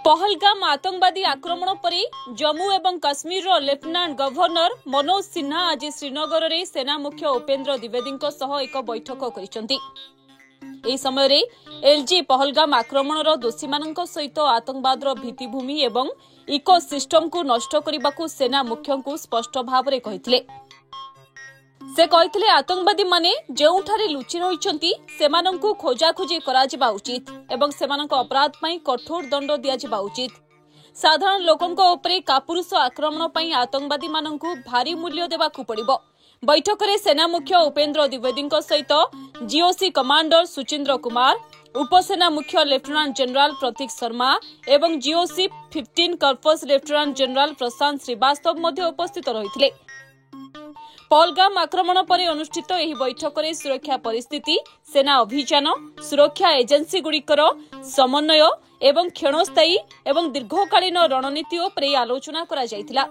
पहलगाम आतंकवादी आक्रमण पर जम्मू एवं काश्मीर लेफ्टिनेंट गवर्नर मनोज सिन्हा आज श्रीनगर में सेना मुख्य उपेन्द्र द्विवेदी एक बैठक कर समय एलजी पहलगाम आक्रमण दोषी सहित आतंकवाद भित्तिभूमि एवं इकोसिस्टम को नष्ट करने को सेना मुख्य को स्पष्ट भाव में कही से कहते आतंकवादी माने जेउठारे लुचि रहिचंती सेमानंकु खोजाखोजी कराजिबा उचित एवं सेमानंक अपराध पई कठोर दंड दियाजिबा उचित। साधारण लोकंक उपरे कापुरुष आक्रमण पई आतंकवादी मानंकु भारी मूल्य देबाकु पड़िबो। बैठक में सेना मुख्य उपेन्द्र द्विवेदी सहित जीओसी कमांडर सुचिंद्र कुमार, उपसेना मुख्य लेफ्टिनेंट जनरल प्रतीक शर्मा एवं जीओसी 15 कर्पस लेफ्टिनेंट जनरल प्रशांत श्रीवास्तव मध्य उपस्थित रहिथिले। पहलगाम आक्रमण पर अनुष्ठित यह बैठक में सुरक्षा परिस्थिति, सेना अभियान, सुरक्षा एजेंसी गुड़िकर समन्वय एवं क्षणस्थायी एवं दीर्घकालीन रणनीति पर आलोचना करा जायतिला।